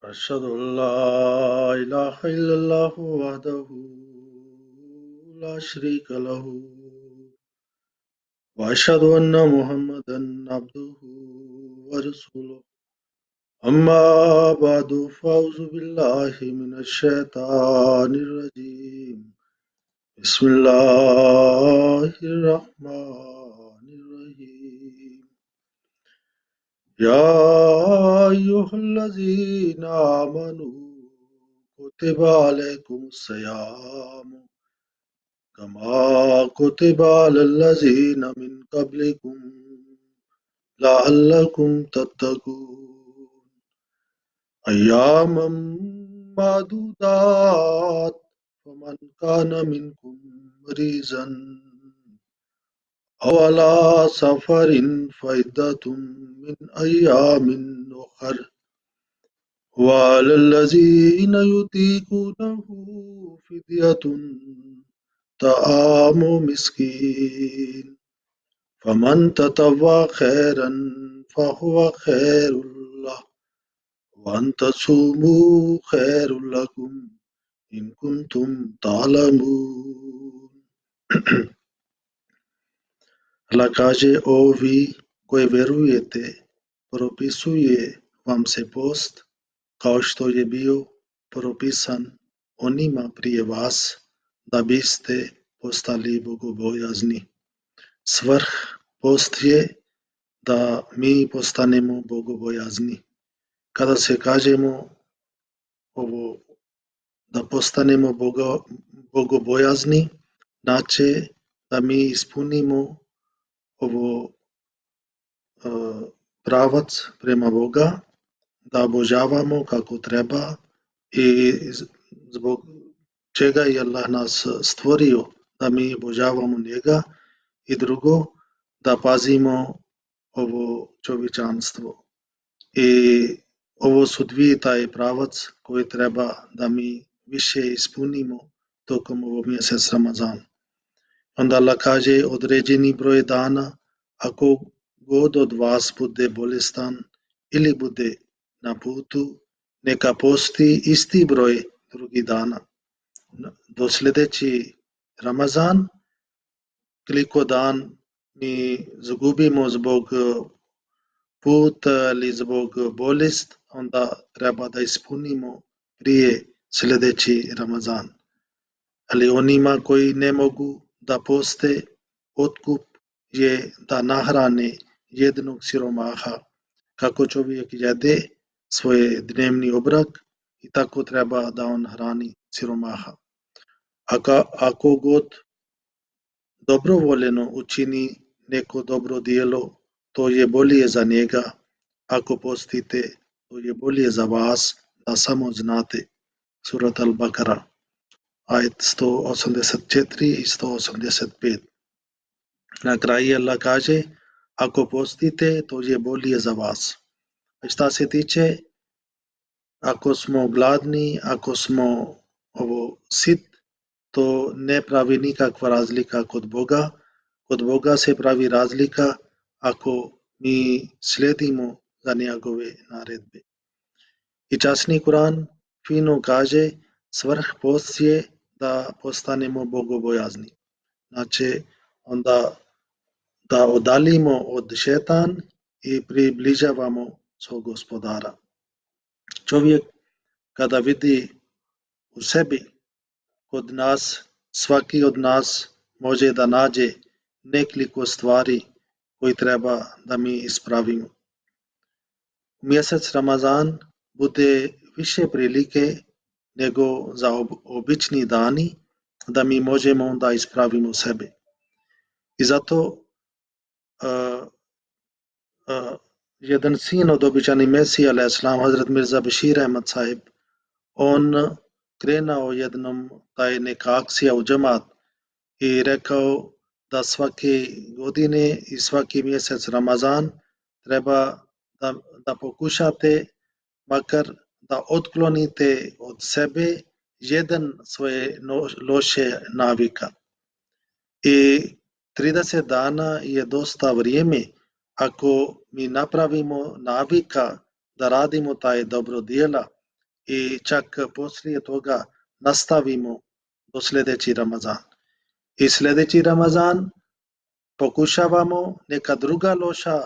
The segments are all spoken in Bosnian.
أشهد أن لا إله إلا الله وحده لا شريك له وأشهد أن محمدا عبده ورسوله أما بعد فأعوذ بالله من الشيطان الرجيم بسم الله الرحمن الرحيم يا أيها الذين آمنوا كتب عليكم الصيام كما كتب على الذين من قبلكم لعلكم تتقون أياما معدودات فمن كان منكم مريضا أو على سفر فعدة من أيام أخر وعلى الذين يطيقونه فدية طعام مسكين فمن تطوع خيرا فهو خير له وأن تصوموا خير لكم إن كنتم تعلمون. Ela kaže ouvi koje verujete, propisuje vam se post kao što je bio propisan onima prije vas, da biste postali bogobojazni. Svrh post je da mi postanemo bogobojazni. Kada se kažemo ovo, da postanemo bogobojazni, znači da mi ispunimo ovo pravac prema Boga, da obožavamo kako treba i zbog čega je Allah nas stvorio da mi obožavamo njega, i drugo da pazimo ovo čovječanstvo. I ovo su dvije taj pravac koji treba da mi više ispunimo tokom ovog mjeseca Ramazan. Onda Allah kaže određeni broj dana, ako god od vas bude bolestan ili bude na putu, neka posti isti broj drugih dana. Do sljedeći Ramazan, koliko dan mi zgubimo zbog puta ili zbog bolest, onda treba da ispunimo prije sljedeći Ramazan. Ali onima koji ne mogu da poste, otkup je da nahrane jednog siromaha, kako čovjek jede svoj dnevni obrok i tako treba da on hrani siromaha. Ako god dobrovoljeno učini neko dobro djelo, to je bolje za njega. Ako postite, to je bolje za vas, da samo znate. Surat Al-Bakara, ajet 184 i 185. Na kraju Allah kaže, ako postite, to je bolje za vas. A šta se tiče, ako smo gladni, ako smo sit, to ne pravi nikakva razlika kod Boga. Kod Boga se pravi razlika ako mi slijedimo za njegove naredbe. I časni Kur'an fino kaže, svrh post je da postanemo bogobojazni. Znači, onda da odalimo od šetan i približavamo svog gospodara. Čovjek kada vidi u sebi, kod nas, svaki od nas može da nađe nekoliko stvari koje treba da mi ispravimo. U mjesec Ramazan bude više prilike nego za obični dani da mi možemo onda ispravimo sebe. I zato jedan sin od običani Mesija, al-Islam, Hazrat Mirza Bashir Ahmad sahib, on krenuo jednom taj neka akcija u džemat i rekao da svake godine i svaki mjesec Ramazan treba da pokušate makar da otklonite od sebe jedan svoje loše navika. I 30 dana je dosta vrijeme. Ako mi napravimo navika da radimo taj dobro djela i čak poslije toga nastavimo do sljedeći Ramazan. I sljedeći Ramazan pokušavamo neka druga loša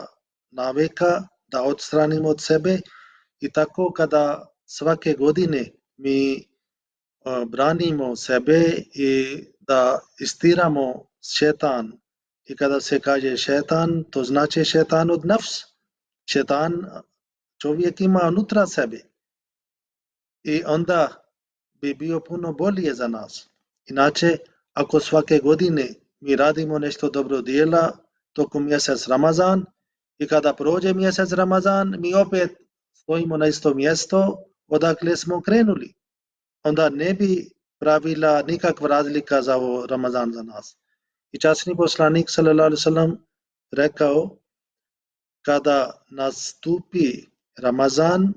navika da odstranimo od sebe i tako kada svake godine mi branimo sebe i da istiramo šetan. I kada se kaže šetan, to znači šetan od nafs. Šetan čovjek ima unutra sebe. I onda bi bio puno bolje za nas. Inače, ako svake godine mi radimo nešto dobro djela tokom mjesec Ramazan i kada prođe mjesec Ramazan, mi opet stojimo na isto mjesto odakle smo krenuli. Onda ne bi pravila nikakva razlika za ovo Ramazan za nas. I časni poslanik sallallahu alejhi ve sellem rekao, kada nastupi Ramazan,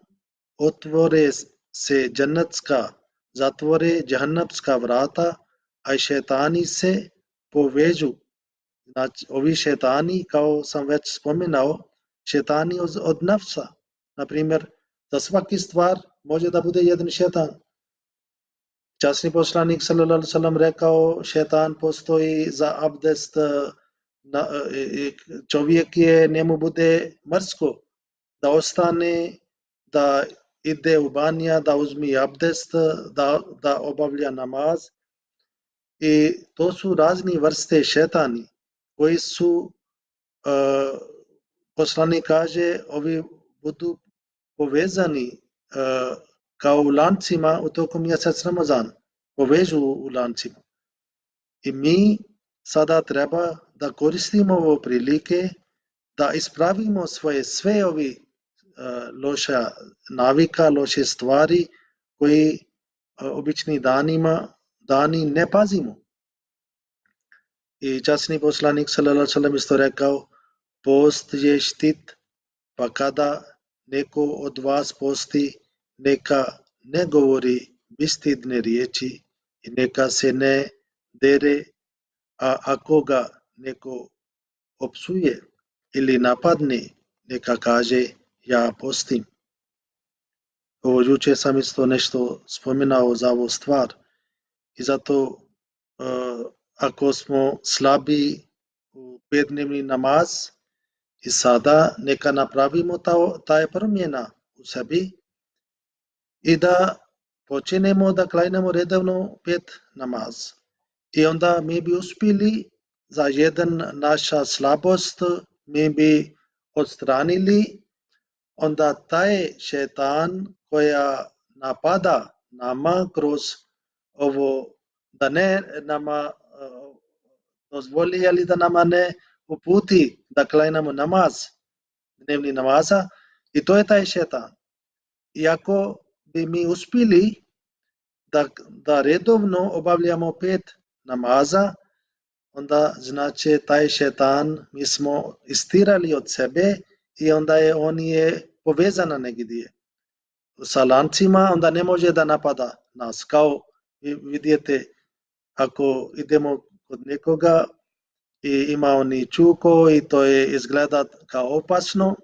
otvore se džennetska, zatvore džahannamska vrata, a šetani se povežu. Znači, ovi šetani, kao sam već spominao, šetani od nafsa. Na primjer, za svaki stvar može da bude jedan šetan. Časni poslanik sallallahu alejhi ve sellem rekao, šetan postoji za abdest, čovjek je, njemu bude mrsko da ostane, da ide u banija, da uzme abdest, da obavlja namaz. I to su razni vrste šetani koji su, poslanik kaže, ovi budu povezani kao u lancima u toku mjesec Ramazan, povežu u lancima. I mi sada treba da koristimo ove prilike da ispravimo svoje sve ovi loše navika, loše stvari koji obični dani ne pazimo. I časni poslanik sallallahu alejhi ve sellem isto rekao, post je štit, pa kada neko od vas posti, neka ne govori bestidne riječi i neka se ne dere, a ako ga neko opsuje ili napadne, neka kaže ja postim. Ovo jučer sam isto nešto spominao za ovu stvar i zato ako smo slabi u petdnevni namaz i sada neka napravimo taj promjena u sebi i da počinemo da klanjamo redovno 5 namaz. I onda mi bi uspjeli za jedan naša slabost, mi bi odstranili onda taj šetan koja napada nama kroz ovo, da ne nama dozvoli, ali da nama ne uputi da klanjamo namaz, dnevni namaza, i to je taj šetan. Iako bi mi uspjeli da redovno obavljamo 5 namaza, onda znači taj šetan mi smo istirali od sebe i onda on je povezan negdje sa lancima, onda ne može da napada nas. Kao vidite, ako idemo kod nekoga i ima oni čuko i to je izgleda kao opasno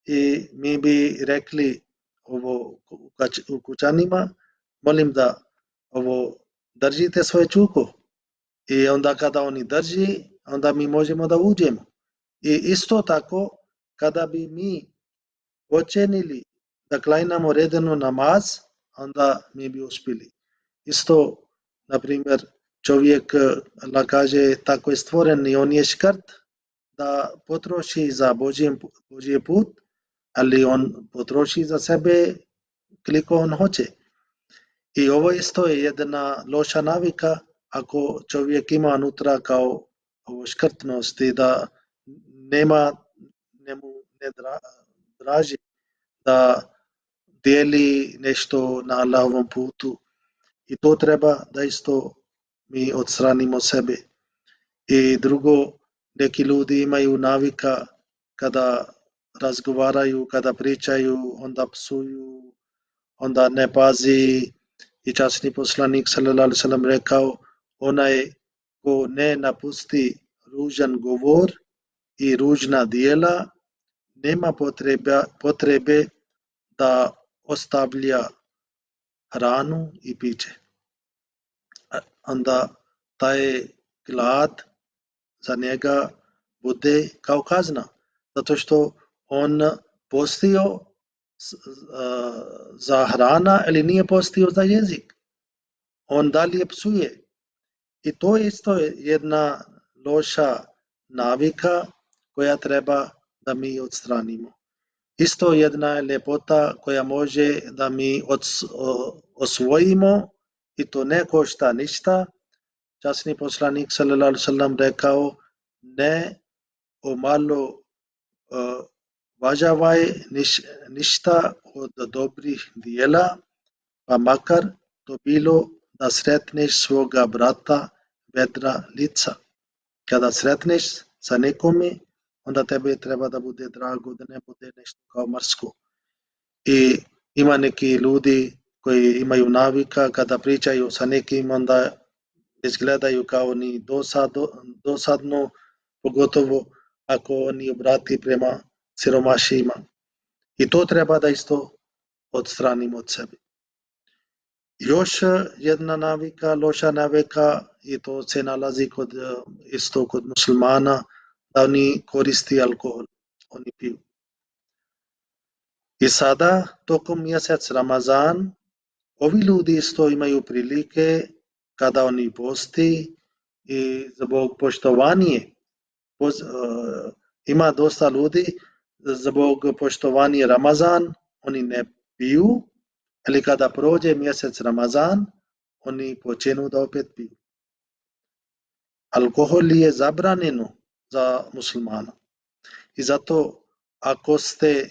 i mi bi rekli ovo u kućanima, molim da ovo držite svoje čuko. I onda kada oni drži, onda mi možemo da uđemo. I isto tako, kada bi mi počinili da klanjamo redovno namaz, onda mi bi uspjeli. Isto, na primjer, čovjek, Allah kaže, tako je stvoren i on je škrt da potroši za Božji put, ali on potroši za sebe koliko on hoće. I ovo isto je jedna loša navika ako čovjek ima unutra kao ovo škrtnost i da njemu ne draži da dijeli nešto na Allahovom putu. I to treba da isto mi odstranimo sebe. I drugo, neki ljudi imaju navika kada razgovaraju, kada pričaju, onda psuju, onda ne pazi. I časni poslanik sallallahu alejhi ve sellem rekao, onaj ko ne napusti ružan govor i ružna djela, nema potrebe da ostavlja ranu i piće. Onda taj glad za njega bude kao kazna, zato što on postio za hrana ili nije postio za jezik. On dalje psuje. I to je isto jedna loša navika koja treba da mi odstranimo. Isto jedna ljepota koja može da mi osvojimo i to ne košta ništa. Časni poslanik sallallahu alejhi ve sellem rekao ne omalo važavaj ništa od dobrih dijela, pa makar to bilo da sretneš svoga brata vedra lica. Kada sretneš sa nekome, onda tebe treba da bude drago, da ne bude nešto kao mrsko. I ima neki ljudi koji imaju navika kada pričaju sa nekim, onda izgledaju kao oni dosadno, pogotovo ako oni obrati prema siromašima. I to treba da isto odstranimo od sebe. Još jedna navika, loša navika, i to se nalazi isto kod muslimana, da oni koristi alkohol, oni piju. I sada, tokom mjesec Ramazan, ovi ljudi isto imaju prilike kada oni posti i zbog poštovanje, ima dosta ljudi zbog poštovanja Ramazan, oni ne piju, ali kada prođe mjesec Ramazan, oni počenu da opet piju. Alkohol je zabranjeno za muslimana. I zato ako ste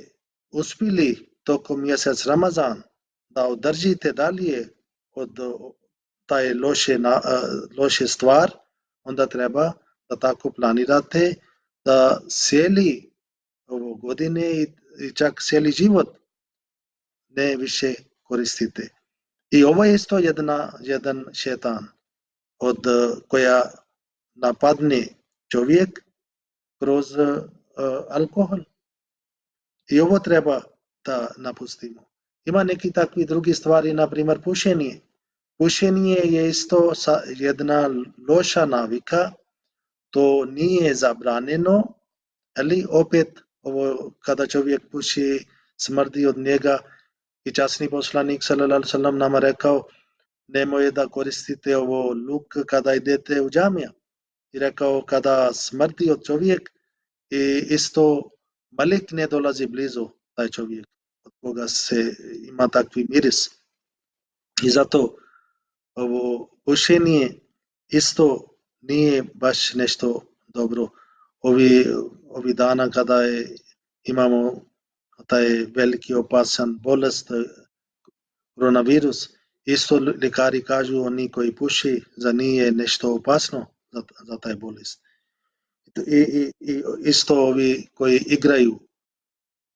uspjeli tokom mjesec Ramazan da održite dalje od taj loše stvar, onda treba da tako planirate da cijeli ovo godine i čak cijeli život ne više koristite. I ovo je isto jedan šetan od koja napadne čovjek kroz alkohol. I ovo treba da napustimo. Ima neki takvi drugi stvari, na primjer pušenje. Pušenje je isto jedna loša navika, to nije zabranjeno, ali opet ovo kada čovjek puši smrdi od njega. I časni poslanik sallallahu alejhi ve sellem nama rekao nemoj da koristite ovo luk kada idete u džamiju. I rekao kada smrdi od čovjek i isto melek ne dolazi blizu taj čovjek od koga se ima takvi miris. I zato ovo pušenje isto nije baš nešto dobro. Ovi dana kada imamo taj veliki opasan bolest, koronavirus, isto ljekari kažu oni koji puši, za nije nešto opasno za taj bolest. I isto ovi koji igraju,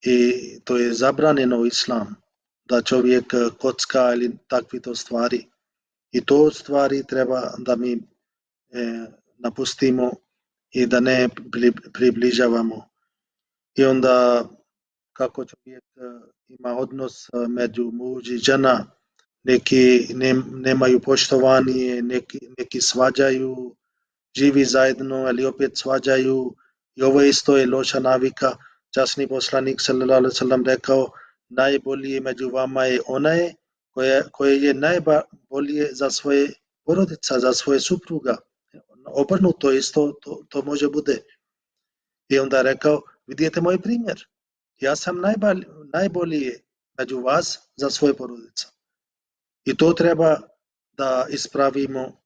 i to je zabranjeno u islam, da čovjek kocka ili takvi to stvari. I to stvari treba da mi napustimo i da ne približavamo. I onda kako čovjek ima odnos među muž i žena, neki nemaju poštovanje, neki svađaju, živi zajedno, ali opet svađaju. I ovo isto je loša navika. Časni poslanik sallallahu alejhi ve sellem rekao najbolje među vama je onaj koje je najbolje za svoje porodica, za svoje supruga. Obrnuto isto to može bude. I onda rekao vidite moj primjer. Ja sam najbolji među vas za svoje porodice. I to treba da ispravimo.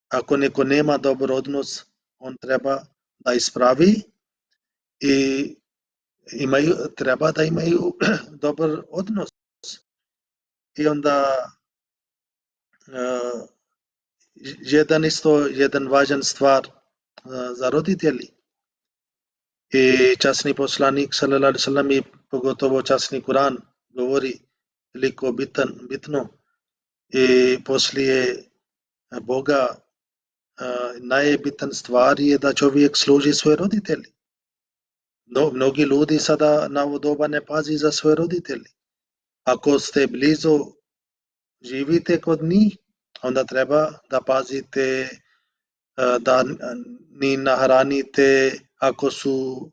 Ako neko nema dobar odnos, on treba da ispravi i treba da imaju dobar odnos. I onda jedan važan stvar za roditelji. I časni poslanik sallallahu alejhi ve sellem i pogotovo časni Kur'an govori veliko bitno i poslije Boga najbitan stvar je da čovjek služi svoje roditelji. Mnogi ljudi sada na ovo doba ne pazi za svoje roditelji. Ako ste blizu živite kod njih, onda treba da pazite da ni nahranite, ako su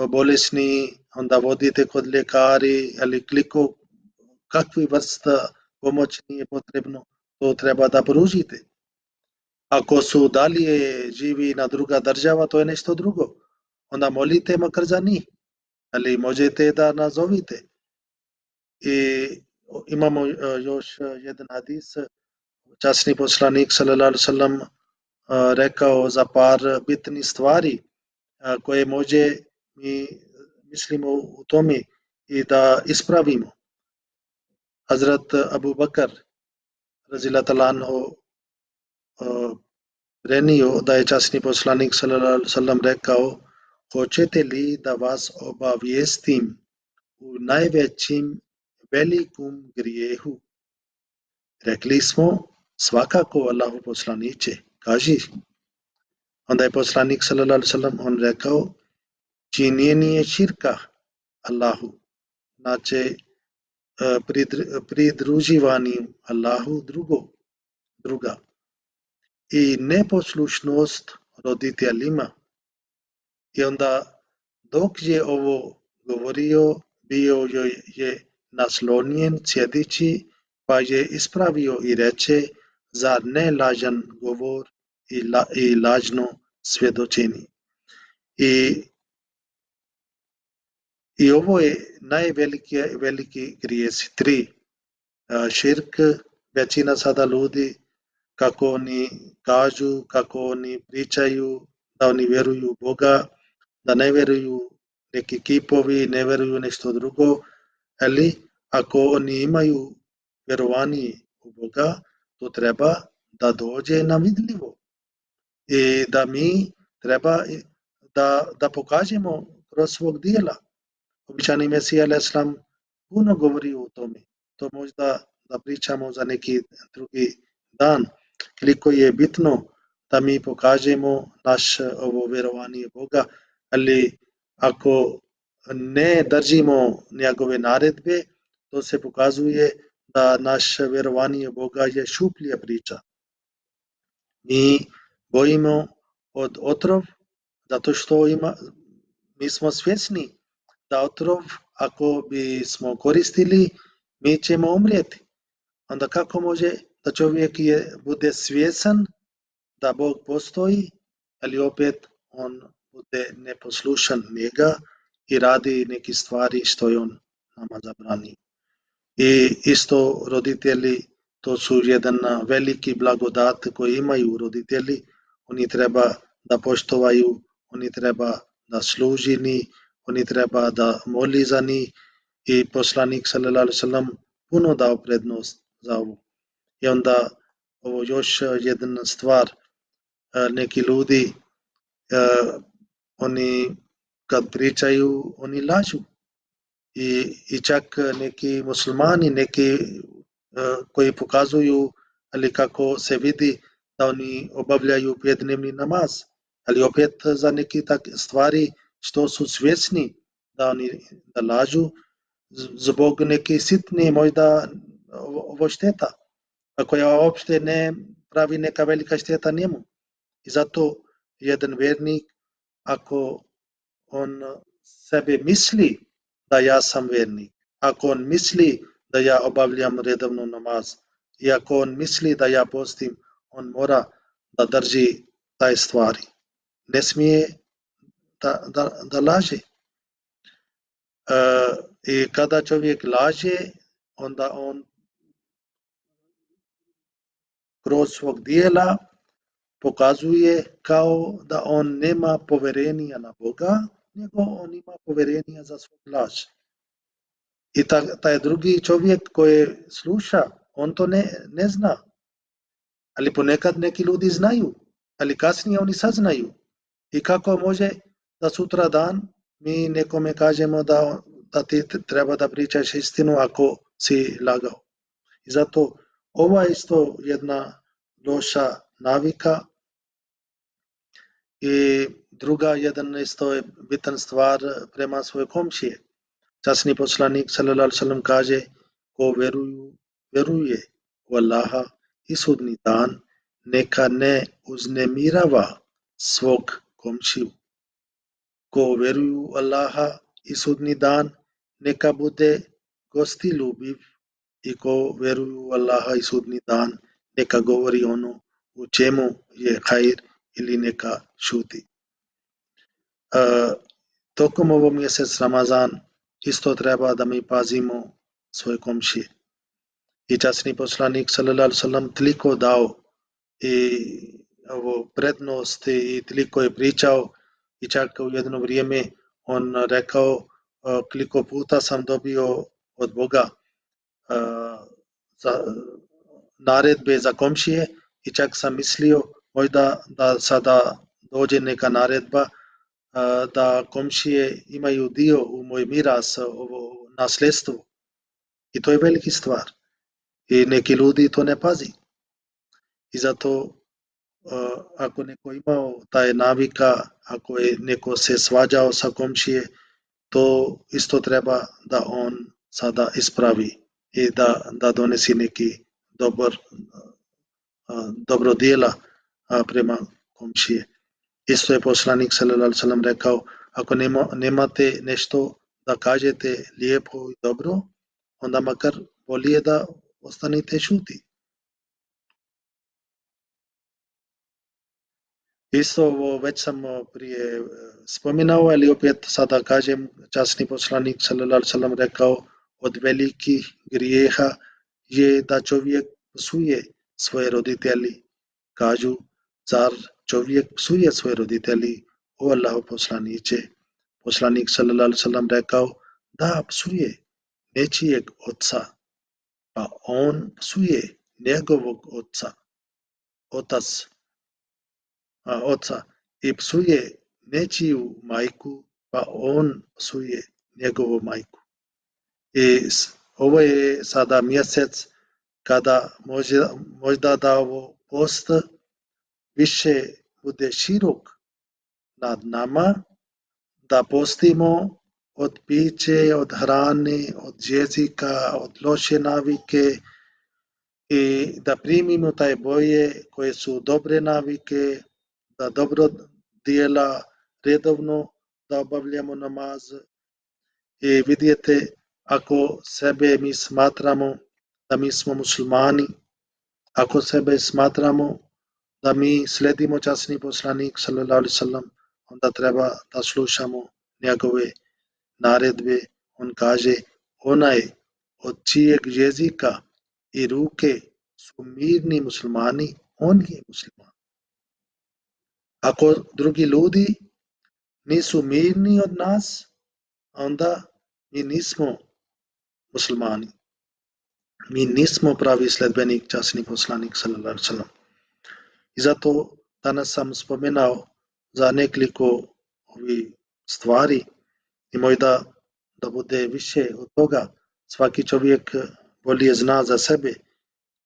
bolesni, onda vodite kod ljekari, ali kakvi vrsta pomoći nije potrebno, to treba da pružite. Ako su dalje živi na druga država, to je nešto drugo. Onda molite makar za njih, ali možete da nazovite. I imamo još jedan hadis, časni poslanik sallallahu alejhi ve sellem rekao za par bitnih stvari koje može mi mislimo u tome i da ispravimo. Hazrat Abu Bakr razijallahu anhu prenio da je časni poslanik sallallahu alejhi ve sellem rekao: hoćete li da vas obavijestim u najvećim velikom grijehu? Rekli smo: svakako, Allahu poslaniče, kaži. Onda je poslanik sallallahu alejhi ve sellem on rekao: činjenje širka Allahu, znači pridruživanje Allahu druga i neposlušnost roditeljima. I onda dok je ovo govorio, bio je naslonjen sjedeći, pa je ispravio i reče: zar ne lažan govor i lažno svjedočenje? I ovo je veliki grijesi. 3. Širk, većina sada ljudi, kako oni kažu, kako oni pričaju, da oni vjeruju u Boga, da ne vjeruju neki kipovi, ne vjeruju nešto drugo, ali ako oni imaju vjerovanje u Boga, to treba da dođe na vidljivo i da mi treba da pokažemo kroz svog dijela. Običani Mesija alejhi puno govori o tome. To možda da pričamo za neki drugi dan. Koliko je bitno da mi pokažemo naš ovo vjerovanje Boga, ali ako ne držimo njegove naredbe, to se pokazuje da naše vjerovanje Boga je šuplja priča. Mi bojimo od otrov, zato što mi smo svjesni da otrov, ako bismo koristili, mi ćemo umrijeti. Onda kako može da čovjek bude svjesan da Bog postoji, ali opet on bude neposlušan njega i radi neke stvari što je on nama zabranio. I isto roditelji, to su jedan veliki blagodat koji imaju roditelji, oni treba da poštovaju, oni treba da služi njih, oni treba da moli za njih i poslanik sallallahu alejhi ve sellem puno dao prednost za ovo. I onda ovo još jedna stvar, neki ljudi oni kad pričaju, oni lažu. I čak neki muslimani, neki koji pokazuju, ali kako se vidi da oni obavljaju 5-dnevni namaz, ali opet za neke takve stvari što su svjesni da oni da lažu zbog neke sitne možda ovo šteta, koja uopšte ne pravi neka velika šteta njemu. I zato jedan vjernik, ako on sebe misli da ja sam vjernik, ako on misli da ja obavljam redovno namaz i ako on misli da ja postim, on mora da drži taj stvari. Ne smije da laže. I kada čovjek laže, onda on kroz svog dijela pokazuje kao da on nema poverenja na Boga, nego on ima poverenja za svog laž. I taj drugi čovjek koji sluša, on to ne zna. Ali ponekad neki ljudi znaju, ali kasnije oni saznaju. I kako može da sutra dan mi nekome kažemo da ti treba da pričaš istinu ako si lagao. I zato ova isto jedna loša navika. I druga jedan isto je bitan stvar prema svoje komšije. Časni poslanik sallallahu alejhi ve sellem kaže: ko veruje Allaha i sudnji dan, neka ne uznemirava svog komšiju. Ko veruju u Allaha i sudnji dan, neka bude gostiljubiv, i ko veruju u Allaha i sudnji dan, neka govori ono u čemu je hajr ili neka šuti. Tokom ovog mjesec Ramazan isto treba da mi pazimo svoje komšije. I časni poslanik sallallahu alejhi ve sellem toliko dao i ovo prednost i toliko je pričao, i čak u jedno vrijeme on rekao koliko puta sam dobio od Boga naredbe za komšije, i čak sam mislio možda da sada dođe neka naredba da komšije imaju dio u moj miras, ovo nasljedstvo, i to je veliki stvar i neki ljudi to ne pazi. I zato ako neko imao taj navika, ako je neko se svađao sa komšije, to isto treba da on sada ispravi i da donesi neki dobro djela prema komšije. Isto je poslanik sallallahu alejhi ve sellem rekao, ako nemate nešto da kažete lijepo i dobro, onda makar bolje da ostanite šuti. Isto ovo već sam prije spominao, ali opet sada kažem, časni poslanik sallallahu alejhi ve sellem rekao, od velikih grijeha je da čovjek psuje svoje roditelji. Kažu, zar čovjek psuje svoje roditelji? O Allahov poslaniče, poslanik sallallahu alejhi ve sellem rekao, da psuje nečijeg oca, pa on psuje njegovog oca, i psuje nečiju majku, pa on psuje njegovu majku. I ovo je sada mjesec kada možda da ovo post više bude širok nad nama, da postimo od piće, od hrane, od jezika, od loše navike, i da primimo taj boje koje su dobre navike, da dobro djela redovno da obavljamo namaz. I vidite, ako sebe mi smatramo da mi smo muslimani, ako sebe smatramo da mi sledimo časni poslanik sallallahu alejhi ve sellem, onda treba da slušamo njegove naredbe. On kaže, onaj od čijeg jezika i ruke su mirni muslimani, on je musliman. Ako drugi ljudi nisu mirni od nas, onda mi nismo muslimani. Mi nismo pravi sledbenik, časni poslanik sallallahu alejhi ve sellem. I zato danas sam spomenao za nekoliko ovih stvari, i možda da bude više od toga. Svaki čovjek bolje zna za sebe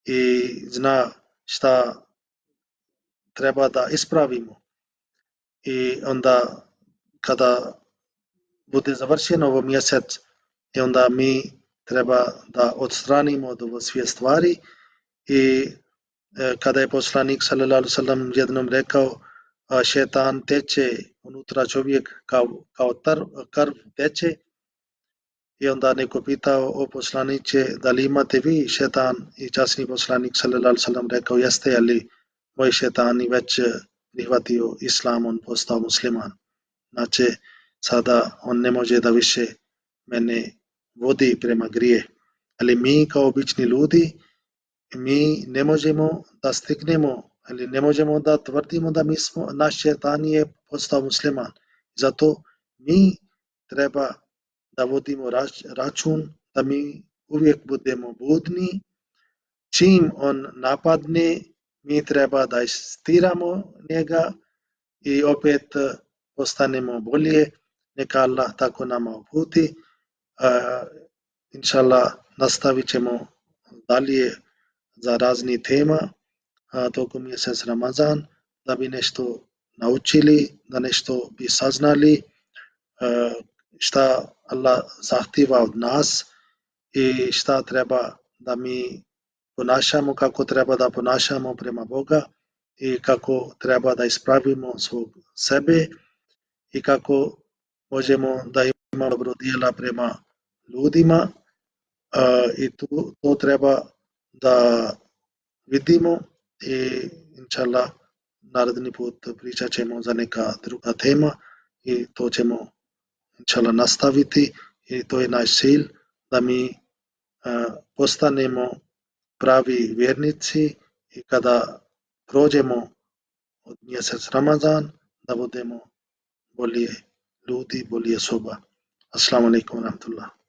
i zna šta treba da ispravimo. I onda kada bude završeno ovo mjesec, i onda mi treba da odstranimo od ovo sve stvari. I kada je poslanik sallallahu alejhi ve sellem jednom rekao, šetan teče unutra čovjek kao krv teče, i onda neko pitao, o poslaniče, da li imate vi šetan? I časni poslanik sallallahu alejhi ve sellem rekao, jeste, ali moj šetan je već prihvatio islam, on postao musliman. Znači, sada on ne može da više mene vodi prema grije. Ali mi kao obični ljudi, mi ne možemo da stignemo, ali ne možemo da tvrdimo da naš šetan je postao musliman. Zato mi treba da vodimo račun, da mi uvijek budemo budni. Čim on napadne, mi treba da istiramo njega i opet postanemo bolje. Neka Allah tako nama uputi. Inshallah, nastavit ćemo dalje za razni tema tokom mjesec Ramazan, da bi nešto naučili, da nešto bi saznali šta Allah zahtjeva od nas i šta treba da mi ponašamo, kako treba da ponašamo prema Boga i kako treba da ispravimo svog sebe i kako možemo da imamo dobro djela prema ljudima i to treba da vidimo i inšallah naredni put pričat ćemo za neka druga tema i to ćemo inšallah nastaviti i to je naš cilj da mi postanemo pravi vjernici i kada prođemo od mjesec Ramazan da budemo bolje ljudi, bolje osoba. Assalamu alaikum wa rahmatullah.